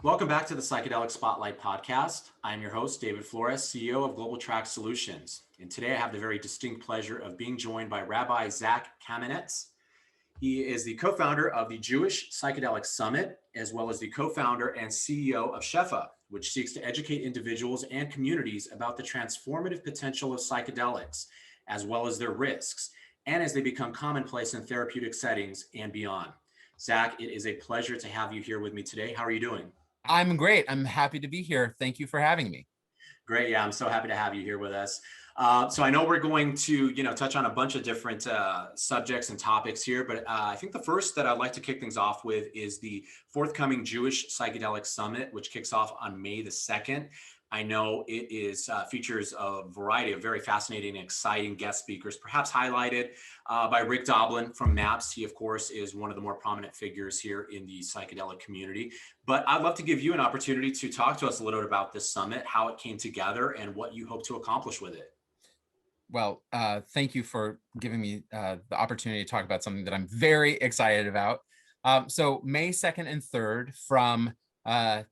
Welcome back to the Psychedelic Spotlight podcast. I'm your host, David Flores, CEO of Global Track Solutions. And today I have the very distinct pleasure of being joined by Rabbi Zac Kamenetz. He is the co-founder of the Jewish Psychedelic Summit, as well as the co-founder and CEO of Shefa, which seeks to educate individuals and communities about the transformative potential of psychedelics, as well as their risks, and as they become commonplace in therapeutic settings and beyond. Zac, it is a pleasure to have you here with me today. How are you doing? I'm great. I'm happy to be here. Thank you for having me. Great. Yeah, I'm so happy to have you here with us. So I know we're going to, touch on a bunch of different subjects and topics here, but I think the first that I'd like to kick things off with is the forthcoming Jewish Psychedelic Summit, which kicks off on May the 2nd. I know it is features a variety of very fascinating and exciting guest speakers, perhaps highlighted by Rick Doblin from MAPS. He, of course, is one of the more prominent figures here in the psychedelic community. But I'd love to give you an opportunity to talk to us a little bit about this summit, how it came together, and what you hope to accomplish with it. Well, thank you for giving me the opportunity to talk about something that I'm very excited about. So May 2nd and 3rd from 9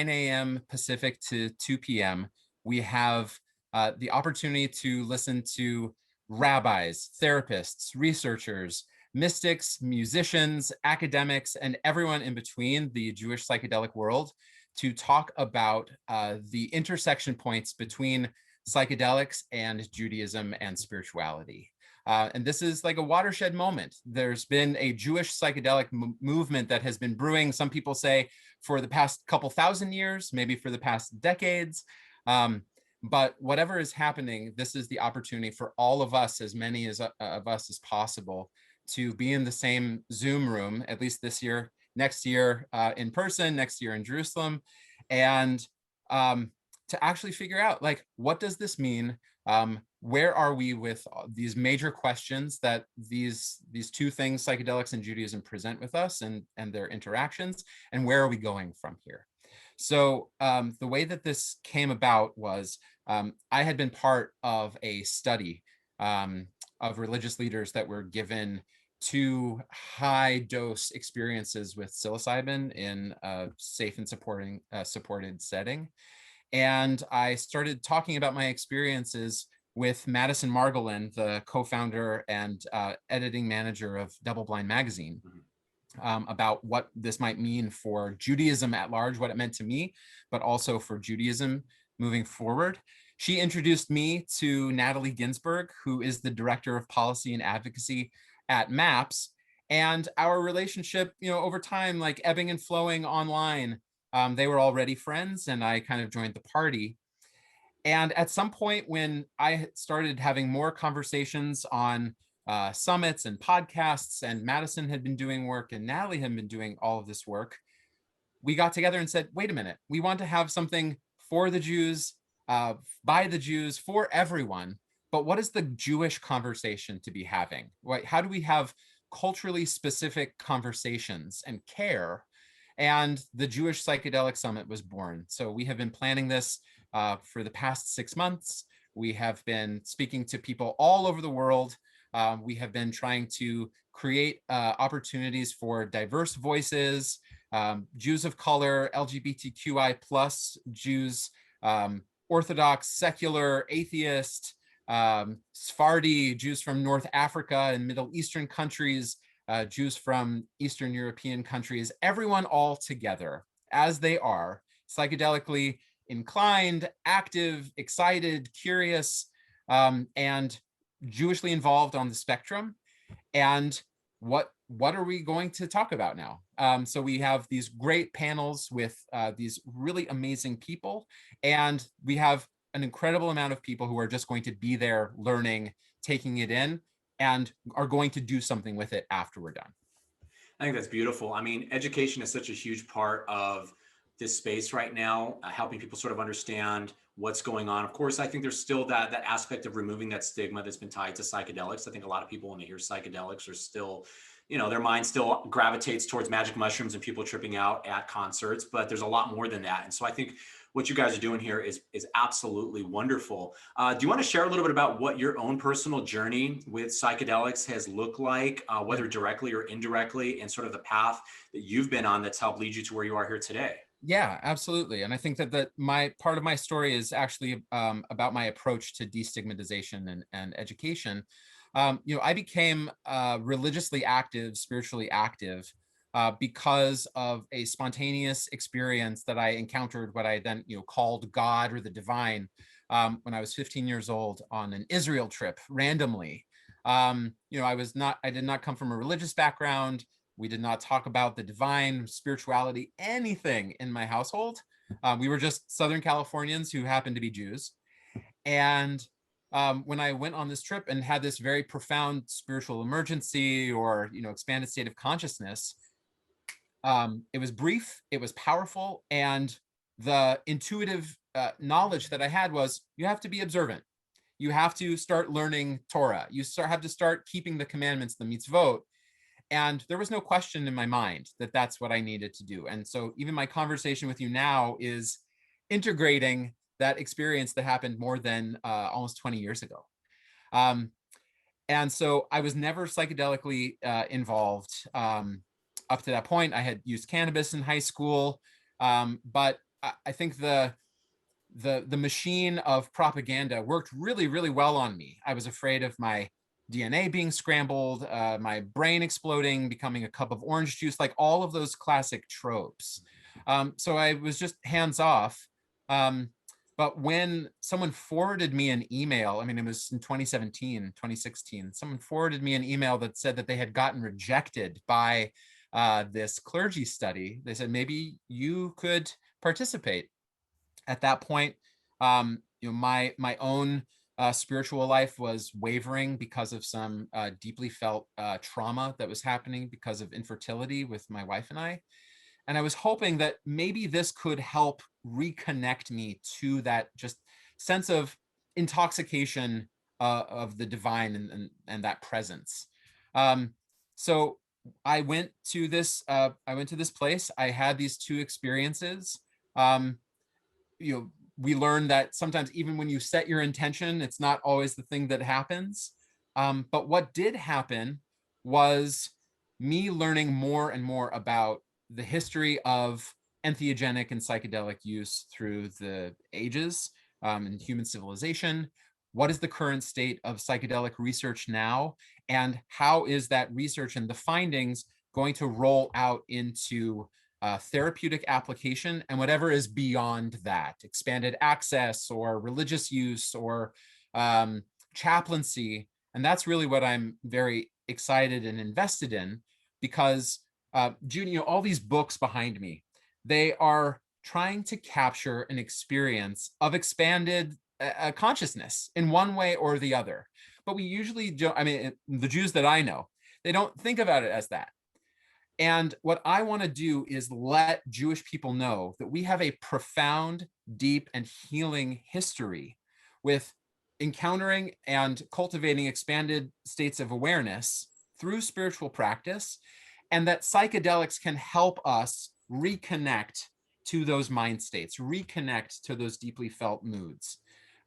a.m. Pacific to 2 p.m., we have the opportunity to listen to rabbis, therapists, researchers, mystics, musicians, academics, and everyone in between the Jewish psychedelic world to talk about the intersection points between psychedelics and Judaism and spirituality. And this is like a watershed moment. There's been a Jewish psychedelic movement that has been brewing, some people say, for the past couple thousand years, maybe for the past decades. But whatever is happening, this is the opportunity for all of us, as many of us as possible, to be in the same Zoom room, at least this year, next year in person, next year in Jerusalem, and to actually figure out, like, what does this mean? Where are we with these major questions that these two things, psychedelics and Judaism, present with us and their interactions, and where are we going from here? So the way that this came about was I had been part of a study of religious leaders that were given 2 high dose experiences with psilocybin in a safe and supported setting. And I started talking about my experiences with Madison Margolin, the co-founder and editing manager of DoubleBlind Magazine, about what this might mean for Judaism at large, what it meant to me, but also for Judaism moving forward. She introduced me to Natalie Ginsberg, who is the director of policy and advocacy at MAPS. And our relationship, over time, like ebbing and flowing online, they were already friends, and I kind of joined the party. And at some point when I started having more conversations on summits and podcasts, and Madison had been doing work and Natalie had been doing all of this work, we got together and said, wait a minute, we want to have something for the Jews, by the Jews, for everyone. But what is the Jewish conversation to be having? How do we have culturally specific conversations and care? And the Jewish Psychedelic Summit was born. So we have been planning this for the past 6 months. We have been speaking to people all over the world. We have been trying to create opportunities for diverse voices, Jews of color, LGBTQI plus Jews, Orthodox, secular, atheist, Sephardi, Jews from North Africa and Middle Eastern countries, Jews from Eastern European countries, everyone all together as they are, psychedelically inclined, active, excited, curious, and Jewishly involved on the spectrum. And what are we going to talk about now? So we have these great panels with these really amazing people, and we have an incredible amount of people who are just going to be there learning, taking it in, and are going to do something with it after we're done. I think that's beautiful. I mean, education is such a huge part of this space right now, helping people sort of understand what's going on. Of course, I think there's still that aspect of removing that stigma that's been tied to psychedelics. I think a lot of people, when they hear psychedelics, are still, their mind still gravitates towards magic mushrooms and people tripping out at concerts, but there's a lot more than that. And so I think what you guys are doing here is absolutely wonderful. Do you want to share a little bit about what your own personal journey with psychedelics has looked like, whether directly or indirectly, and sort of the path that you've been on that's helped lead you to where you are here today? Yeah, absolutely. And I think that my part of my story is actually about my approach to destigmatization and education. I became religiously active, spiritually active, because of a spontaneous experience that I encountered, what I then called God or the divine, when I was 15 years old on an Israel trip randomly. I did not come from a religious background. We did not talk about the divine, spirituality, anything in my household. We were just Southern Californians who happened to be Jews. And when I went on this trip and had this very profound spiritual emergency or expanded state of consciousness, it was brief, it was powerful, and the intuitive knowledge that I had was you have to be observant. You have to start learning Torah. Have to start keeping the commandments, the mitzvot. And there was no question in my mind that that's what I needed to do. And so even my conversation with you now is integrating that experience that happened more than almost 20 years ago. And so I was never psychedelically involved up to that point. I had used cannabis in high school, but I think the machine of propaganda worked really, really well on me. I was afraid of my DNA being scrambled, my brain exploding, becoming a cup of orange juice, like all of those classic tropes. So I was just hands off. But when someone forwarded me an email, I mean, it was in 2017, 2016, someone forwarded me an email that said that they had gotten rejected by this clergy study. They said, maybe you could participate. At that point, my own spiritual life was wavering because of some deeply felt trauma that was happening because of infertility with my wife and I. And I was hoping that maybe this could help reconnect me to that just sense of intoxication of the divine and that presence. So I went to this place. I had these two experiences. We learn that sometimes even when you set your intention, it's not always the thing that happens. But what did happen was me learning more and more about the history of entheogenic and psychedelic use through the ages in human civilization. What is the current state of psychedelic research now? And how is that research and the findings going to roll out into therapeutic application and whatever is beyond that, expanded access or religious use or chaplaincy. And that's really what I'm very excited and invested in, because Jude, all these books behind me, they are trying to capture an experience of expanded consciousness in one way or the other. But we usually don't, I mean, the Jews that I know, they don't think about it as that. And what I want to do is let Jewish people know that we have a profound, deep, and healing history with encountering and cultivating expanded states of awareness through spiritual practice, and that psychedelics can help us reconnect to those mind states, reconnect to those deeply felt moods.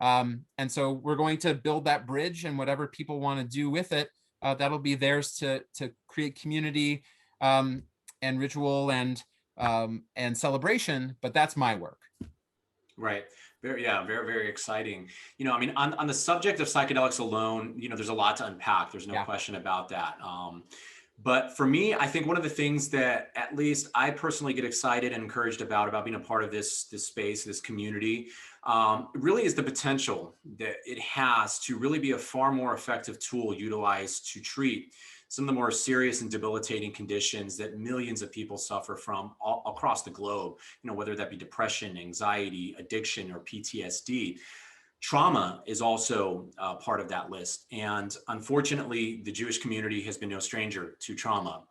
And so we're going to build that bridge, and whatever people want to do with it, that'll be theirs to create community, and ritual and celebration, but that's my work. Right. Very, yeah, very, very exciting. I mean, on the subject of psychedelics alone, there's a lot to unpack. There's no question about that. But for me, I think one of the things that at least I personally get excited and encouraged about being a part of this space, this community, really is the potential that it has to really be a far more effective tool utilized to treat some of the more serious and debilitating conditions that millions of people suffer from all across the globe, whether that be depression, anxiety, addiction, or PTSD. Trauma is also part of that list. And unfortunately, the Jewish community has been no stranger to trauma.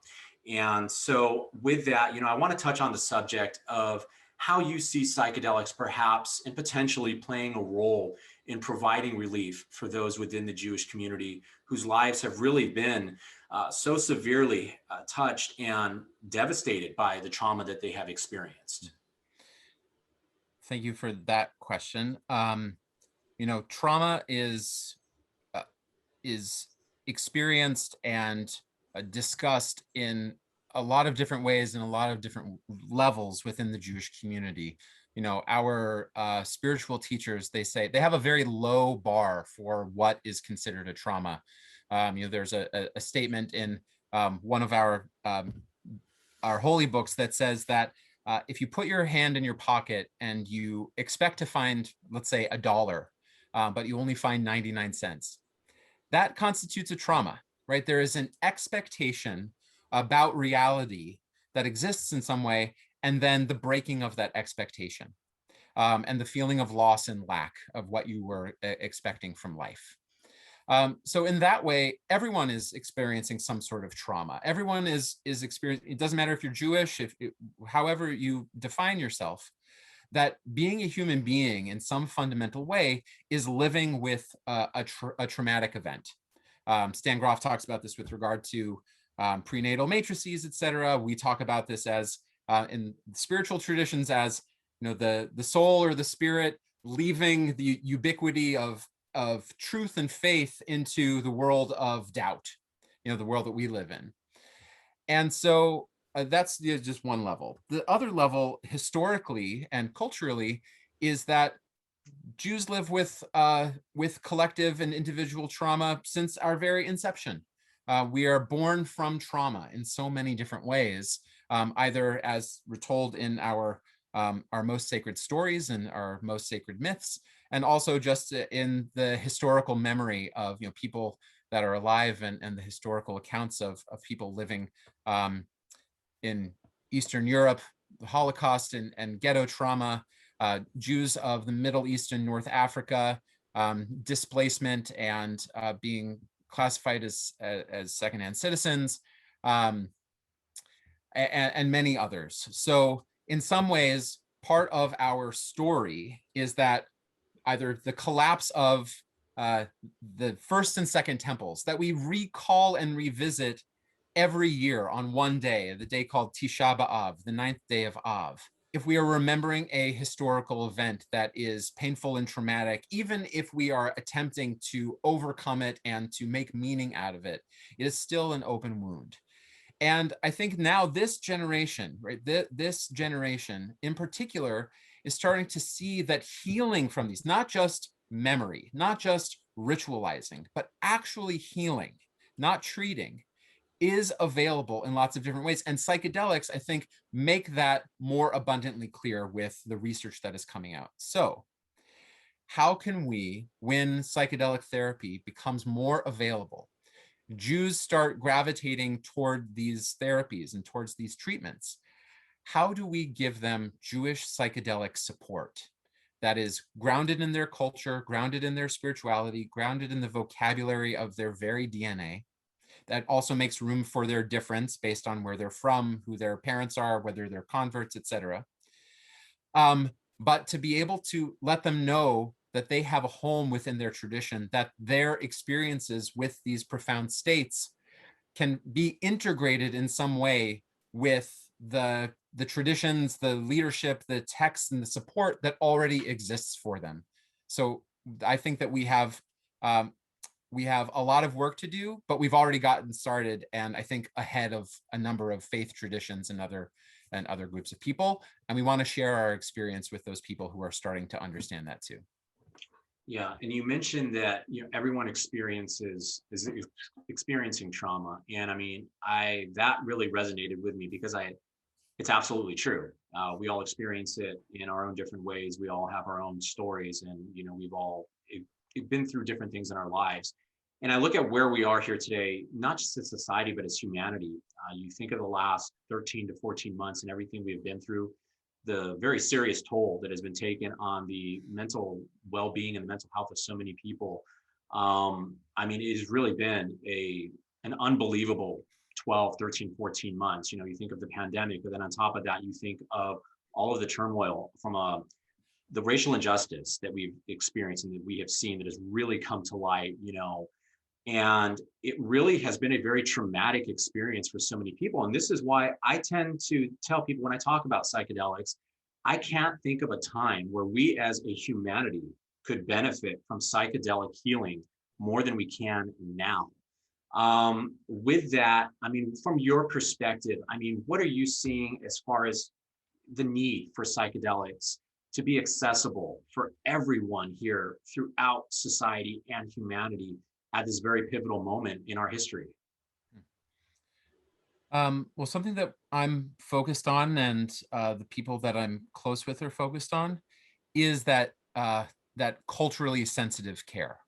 And so with that, I want to touch on the subject of how you see psychedelics perhaps and potentially playing a role in providing relief for those within the Jewish community whose lives have really been so severely touched and devastated by the trauma that they have experienced. Thank you for that question. Trauma is experienced and discussed in a lot of different ways and a lot of different levels within the Jewish community. You know, our spiritual teachers, they say they have a very low bar for what is considered a trauma. You know, there's a statement in one of our holy books that says that if you put your hand in your pocket and you expect to find, let's say, $1, but you only find 99 cents, that constitutes a trauma, right? There is an expectation about reality that exists in some way, and then the breaking of that expectation, and the feeling of loss and lack of what you were expecting from life. So in that way, everyone is experiencing some sort of trauma. Everyone is experiencing, it doesn't matter if you're Jewish, however you define yourself, that being a human being in some fundamental way is living with a traumatic event. Stan Groff talks about this with regard to prenatal matrices, et cetera. We talk about this as in spiritual traditions as, you know, the soul or the spirit leaving the ubiquity of truth and faith into the world of doubt, you know, the world that we live in. And so that's just one level. The other level, historically and culturally, is that Jews live with collective and individual trauma since our very inception. We are born from trauma in so many different ways, either as we're told in our most sacred stories and our most sacred myths, and also just in the historical memory of, you know, people that are alive, and the historical accounts of people living in Eastern Europe, the Holocaust and ghetto trauma, Jews of the Middle East and North Africa, displacement and being classified as secondhand citizens, and many others. So in some ways, part of our story is that either the collapse of the first and second temples that we recall and revisit every year on one day, the day called Tisha B'Av, the 9th day of Av. If we are remembering a historical event that is painful and traumatic, even if we are attempting to overcome it and to make meaning out of it, it is still an open wound. And I think now this generation, right, this generation in particular is starting to see that healing from these, not just memory, not just ritualizing, but actually healing, not treating, is available in lots of different ways. And psychedelics, I think, make that more abundantly clear with the research that is coming out. So how can we, when psychedelic therapy becomes more available, Jews start gravitating toward these therapies and towards these treatments, how do we give them Jewish psychedelic support that is grounded in their culture, grounded in their spirituality, grounded in the vocabulary of their very DNA, that also makes room for their difference based on where they're from, who their parents are, whether they're converts, etc. But to be able to let them know that they have a home within their tradition, that their experiences with these profound states can be integrated in some way with the traditions, the leadership, the texts, and the support that already exists for them. So I think that we have a lot of work to do, but we've already gotten started, and I think ahead of a number of faith traditions and other groups of people. And we want to share our experience with those people who are starting to understand that too. Yeah, and you mentioned that, you know, everyone is experiencing trauma, and I mean, that really resonated with me because it's absolutely true. We all experience it in our own different ways. We all have our own stories, and you know, we've all been through different things in our lives. And I look at where we are here today, not just as society, but as humanity. You think of the last 13 to 14 months and everything we've been through, the very serious toll that has been taken on the mental well-being and the mental health of so many people. I mean, it has really been an unbelievable 12, 13, 14 months. You know, you think of the pandemic, but then on top of that, you think of all of the turmoil from the racial injustice that we've experienced and that we have seen that has really come to light, you know, and it really has been a very traumatic experience for so many people. And this is why I tend to tell people when I talk about psychedelics, I can't think of a time where we as a humanity could benefit from psychedelic healing more than we can now. With that, I mean, from your perspective, I mean, what are you seeing as far as the need for psychedelics to be accessible for everyone here throughout society and humanity at this very pivotal moment in our history? Well, something that I'm focused on, and the people that I'm close with are focused on, is that culturally sensitive care.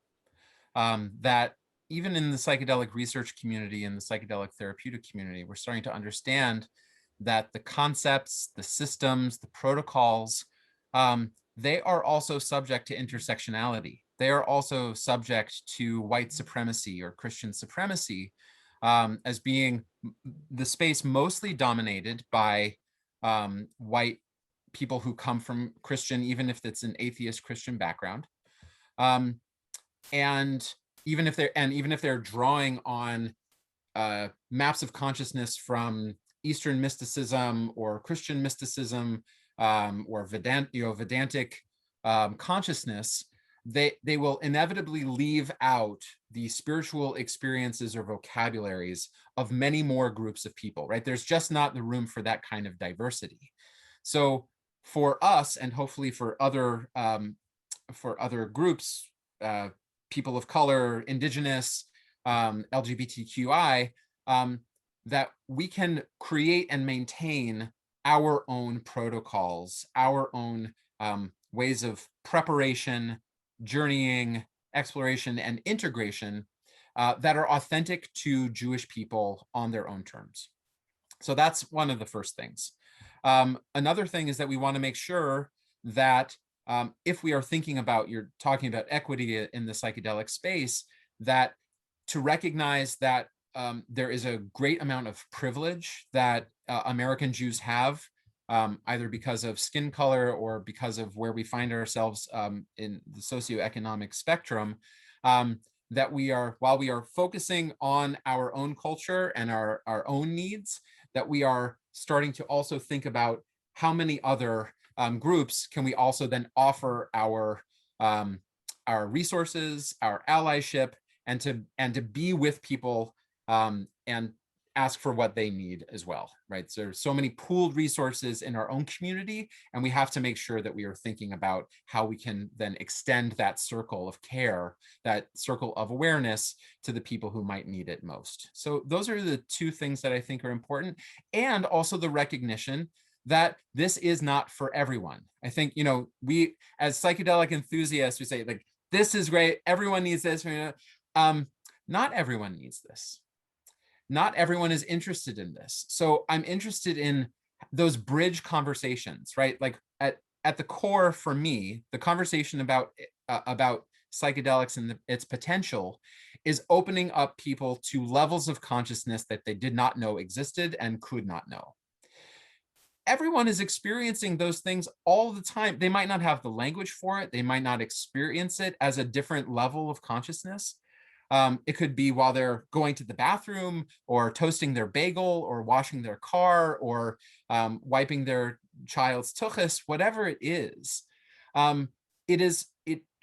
That even in the psychedelic research community and the psychedelic therapeutic community, we're starting to understand that the concepts, the systems, the protocols, they are also subject to intersectionality. They are also subject to white supremacy or Christian supremacy, as being the space mostly dominated by white people who come from Christian, even if it's an atheist Christian background. And even if they're drawing on maps of consciousness from Eastern mysticism or Christian mysticism, or Vedantic consciousness, they will inevitably leave out the spiritual experiences or vocabularies of many more groups of people, right? There's just not the room for that kind of diversity. So for us, and hopefully for other groups, people of color, indigenous, LGBTQI, that we can create and maintain our own protocols, our own ways of preparation, journeying, exploration, and integration that are authentic to Jewish people on their own terms. So that's one of the first things. Another thing is that we want to make sure that if we are thinking about, you're talking about equity in the psychedelic space, that to recognize that there is a great amount of privilege that American Jews have, either because of skin color or because of where we find ourselves in the socioeconomic spectrum, that while we are focusing on our own culture and our own needs, that we are starting to also think about how many other groups can we also then offer our resources, our allyship, and to be with people and ask for what they need as well, right? So there's so many pooled resources in our own community, and we have to make sure that we are thinking about how we can then extend that circle of care, that circle of awareness to the people who might need it most. So those are the two things that I think are important, and also the recognition that this is not for everyone. I think, we as psychedelic enthusiasts, we say like, this is great, everyone needs this. Not everyone needs this. Not everyone is interested in this. So I'm interested in those bridge conversations, right? Like at the core for me, the conversation about psychedelics and its potential is opening up people to levels of consciousness that they did not know existed and could not know. Everyone is experiencing those things all the time. They might not have the language for it. They might not experience it as a different level of consciousness. It could be while they're going to the bathroom or toasting their bagel or washing their car or wiping their child's tuchus, whatever it is. It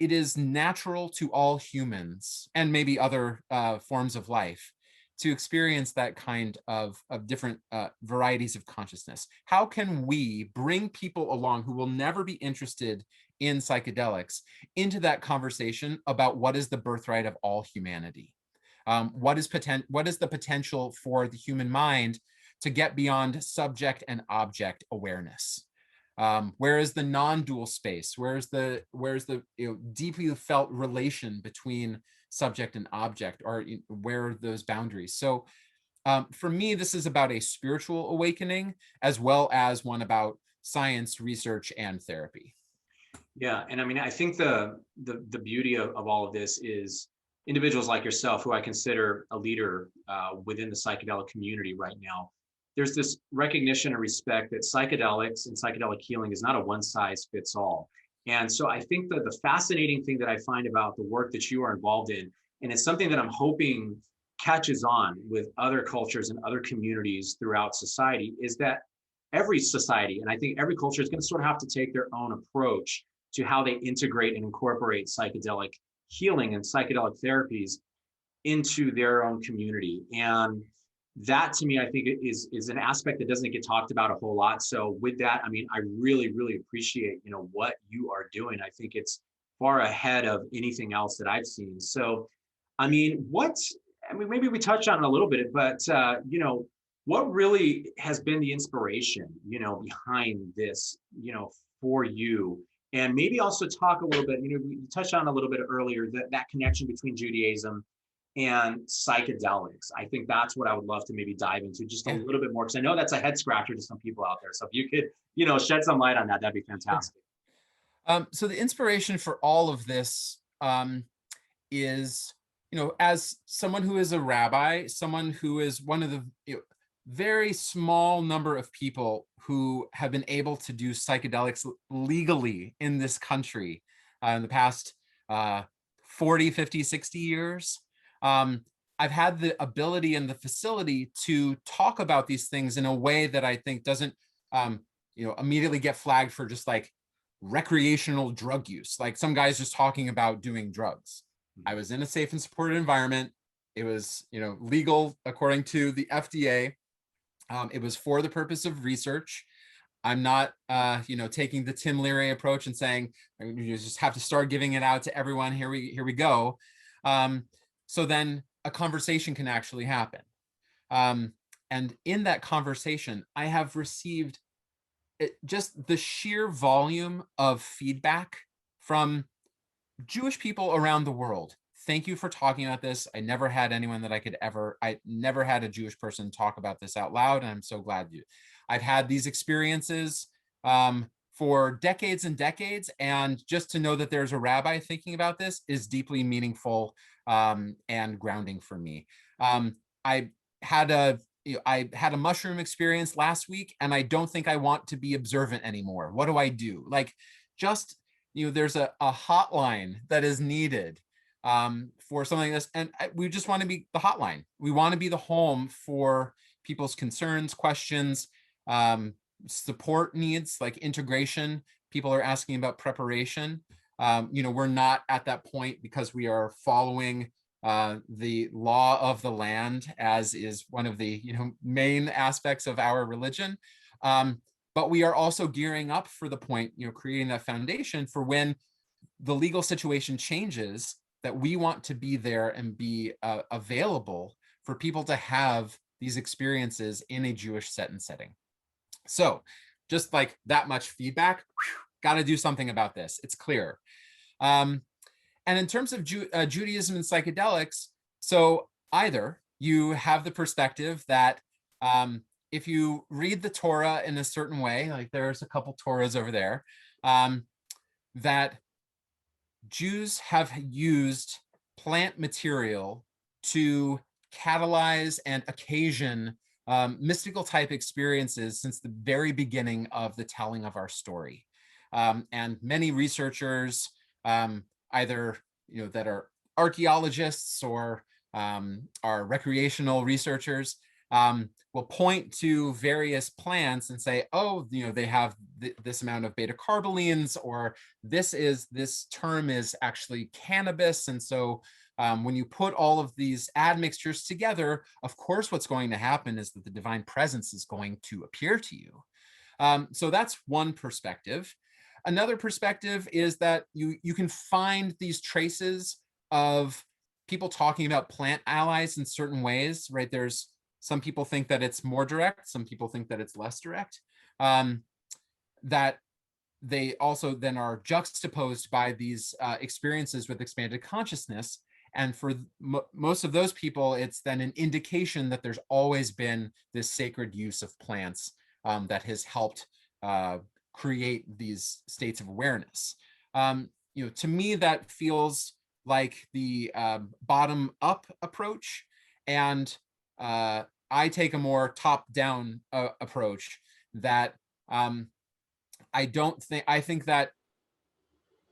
is natural to all humans and maybe other forms of life to experience that kind of different varieties of consciousness. How can we bring people along who will never be interested in psychedelics into that conversation about what is the birthright of all humanity? What is the potential for the human mind to get beyond subject and object awareness? Where is the non-dual space? Where's the deeply felt relation between subject and object, or where are those boundaries? So for me, this is about a spiritual awakening as well as one about science, research, and therapy. Yeah, and I mean, I think the beauty of all of this is individuals like yourself, who I consider a leader within the psychedelic community right now. There's this recognition and respect that psychedelics and psychedelic healing is not a one size fits all. And so I think that the fascinating thing that I find about the work that you are involved in, and it's something that I'm hoping catches on with other cultures and other communities throughout society, is that every society, and I think every culture, is going to sort of have to take their own approach to how they integrate and incorporate psychedelic healing and psychedelic therapies. into their own community. And that to me, I think is an aspect that doesn't get talked about a whole lot. So with that, I mean, I really, really appreciate, what you are doing. I think it's far ahead of anything else that I've seen. So, I mean, maybe we touched on it a little bit, but, what really has been the inspiration, behind this, for you? And maybe also talk a little bit, we touched on a little bit earlier, that connection between Judaism and psychedelics. I think that's what I would love to maybe dive into just a little bit more, because I know that's a head scratcher to some people out there. So if you could, shed some light on that, that'd be fantastic. So the inspiration for all of this is, as someone who is a rabbi, someone who is one of the very small number of people who have been able to do psychedelics legally in this country in the past 40, 50, 60 years. I've had the ability and the facility to talk about these things in a way that I think doesn't, immediately get flagged for just like recreational drug use. Like some guys just talking about doing drugs. I was in a safe and supported environment. It was, legal according to the FDA. It was for the purpose of research. I'm not, taking the Tim Leary approach and saying you just have to start giving it out to everyone. Here we go. So then a conversation can actually happen. And in that conversation, I have received just the sheer volume of feedback from Jewish people around the world. Thank you for talking about this. I never had anyone that I never had a Jewish person talk about this out loud. And I'm so glad I've had these experiences for decades and decades. And just to know that there's a rabbi thinking about this is deeply meaningful and grounding for me. I had a mushroom experience last week, and I don't think I want to be observant anymore. What do I do? Like, just, there's a hotline that is needed for something like this. And we just want to be the hotline. We want to be the home for people's concerns, questions, support needs, like integration. People are asking about preparation. We're not at that point because we are following the law of the land, as is one of the main aspects of our religion. But we are also gearing up for the point, creating that foundation for when the legal situation changes, that we want to be there and be available for people to have these experiences in a Jewish set and setting. So just like that much feedback, got to do something about this. It's clear. And in terms of Judaism and psychedelics, so either you have the perspective that if you read the Torah in a certain way, like there's a couple Torahs over there, that Jews have used plant material to catalyze and occasion mystical type experiences since the very beginning of the telling of our story. And many researchers, either that are archaeologists or are recreational researchers, will point to various plants and say, oh, they have this amount of beta carbolines, or this term is actually cannabis. And so when you put all of these admixtures together, of course, what's going to happen is that the divine presence is going to appear to you. So that's one perspective. Another perspective is that you can find these traces of people talking about plant allies in certain ways, right? There's some people think that it's more direct, some people think that it's less direct, that they also then are juxtaposed by these experiences with expanded consciousness. And for most of those people, it's then an indication that there's always been this sacred use of plants that has helped create these states of awareness. To me, that feels like the bottom-up approach, and I take a more top-down approach that I think that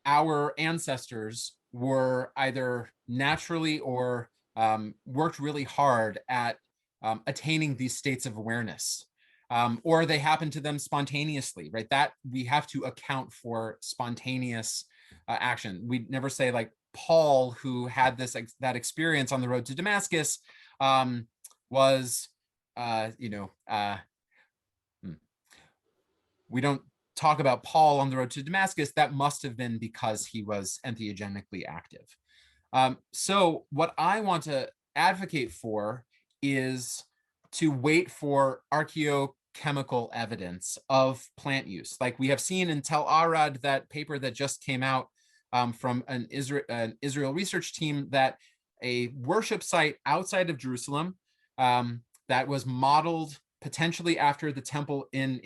our ancestors were either naturally or worked really hard at attaining these states of awareness, or they happen to them spontaneously, right? That we have to account for spontaneous action. We never say like Paul, who had that experience on the road to Damascus, was, we don't talk about Paul on the road to Damascus. That must have been because he was entheogenically active. So what I want to advocate for is to wait for archaeochemical evidence of plant use. Like we have seen in Tel Arad, that paper that just came out from an Israel research team, that a worship site outside of Jerusalem that was modeled potentially after the temple in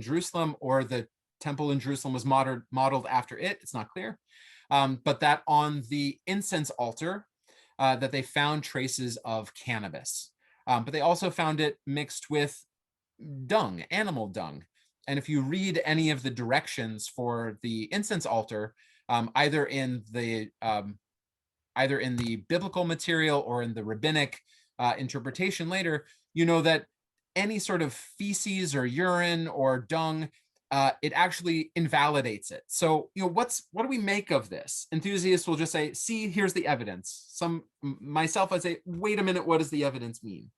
Jerusalem, or the temple in Jerusalem was modeled after it. It's not clear. But that on the incense altar, that they found traces of cannabis. But they also found it mixed with dung, animal dung. And if you read any of the directions for the incense altar, either in the biblical material or in the rabbinic interpretation later, you know that any sort of feces or urine or dung, it actually invalidates it. So, what do we make of this? Enthusiasts will just say, see, here's the evidence. Myself, I say, wait a minute, what does the evidence mean?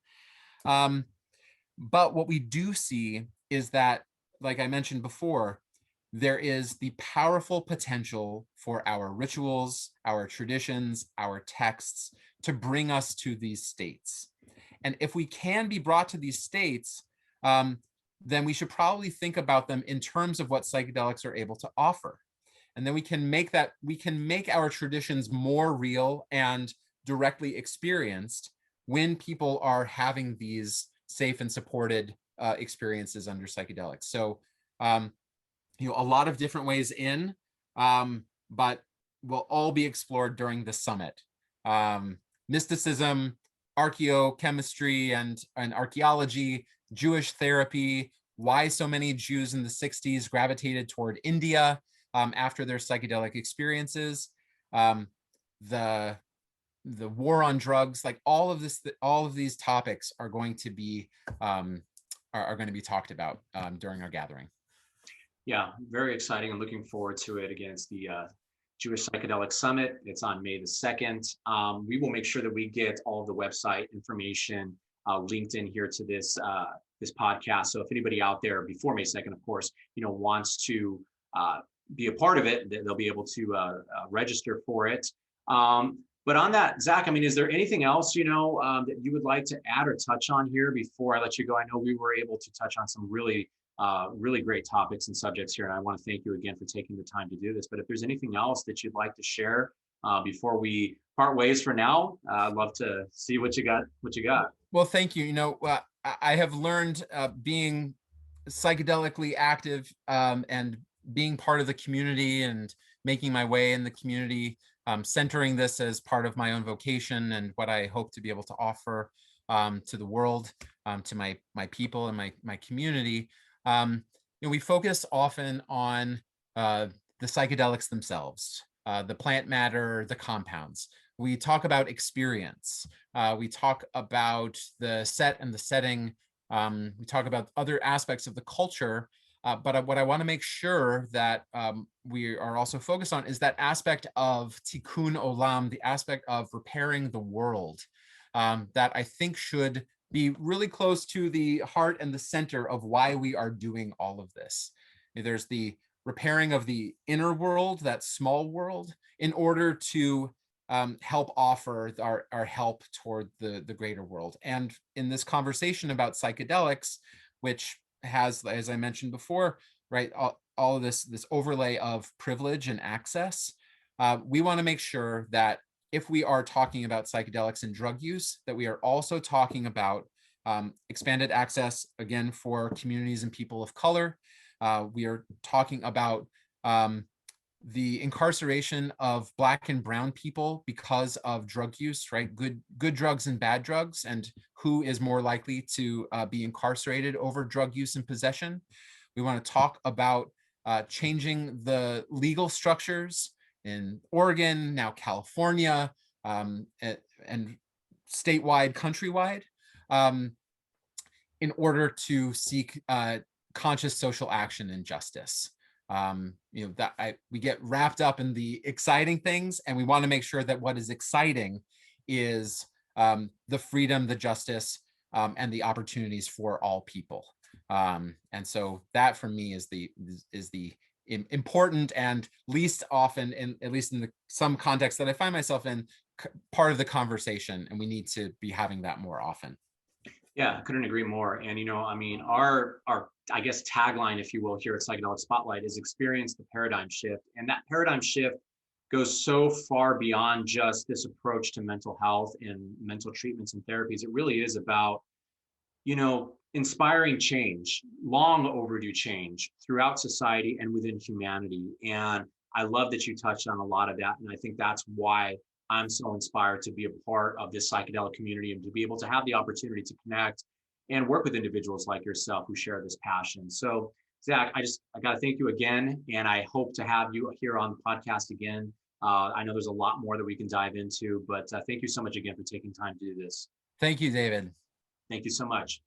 But what we do see is that, like I mentioned before, there is the powerful potential for our rituals, our traditions, our texts to bring us to these states. And if we can be brought to these states, then we should probably think about them in terms of what psychedelics are able to offer. And then we can make our traditions more real and directly experienced when people are having these safe and supported experiences under psychedelics. So, a lot of different ways in, but will all be explored during the summit. Mysticism, archaeochemistry and archaeology, Jewish therapy, why so many Jews in the 60s gravitated toward India after their psychedelic experiences, the war on drugs, like all of these topics are going to be talked about during our gathering. Yeah, very exciting. I'm looking forward to it. Again, it's the Jewish Psychedelic Summit. It's on May the 2nd. We will make sure that we get all of the website information linked in here to this podcast. So if anybody out there before May 2nd, of course, wants to be a part of it, they'll be able to register for it. But on that, Zach, is there anything else, that you would like to add or touch on here before I let you go? I know we were able to touch on some really great topics and subjects here, and I want to thank you again for taking the time to do this. But if there's anything else that you'd like to share before we part ways for now, I'd love to see what you got. Well, thank you. I have learned being psychedelically active and being part of the community and making my way in the community, centering this as part of my own vocation and what I hope to be able to offer to the world, to my people and my community. We focus often on the psychedelics themselves, the plant matter, the compounds. We talk about experience. We talk about the set and the setting. We talk about other aspects of the culture. But what I want to make sure that we are also focused on is that aspect of tikkun olam, the aspect of repairing the world, that I think should be really close to the heart and the center of why we are doing all of this. There's the repairing of the inner world, that small world, in order to help offer our help toward the greater world. And in this conversation about psychedelics, which has, as I mentioned before, right, all of this overlay of privilege and access, we want to make sure that if we are talking about psychedelics and drug use, that we are also talking about expanded access, again, for communities and people of color. We are talking about the incarceration of Black and brown people because of drug use, right? Good drugs and bad drugs, and who is more likely to be incarcerated over drug use and possession. We want to talk about changing the legal structures in Oregon, now California, and statewide, countrywide, in order to seek conscious social action and justice. We get wrapped up in the exciting things, and we want to make sure that what is exciting is the freedom, the justice, and the opportunities for all people. And so that for me is the important and least often, at least in some context that I find myself in, part of the conversation, and we need to be having that more often. Yeah, I couldn't agree more. And, I mean, our I guess, tagline, if you will, here at Psychedelic Spotlight is experience the paradigm shift. And that paradigm shift goes so far beyond just this approach to mental health and mental treatments and therapies. It really is about, inspiring change, long overdue change throughout society and within humanity. And I love that you touched on a lot of that. And I think that's why I'm so inspired to be a part of this psychedelic community and to be able to have the opportunity to connect and work with individuals like yourself who share this passion. So, Zac, I got to thank you again, and I hope to have you here on the podcast again. I know there's a lot more that we can dive into, but thank you so much again for taking time to do this. Thank you, David. Thank you so much.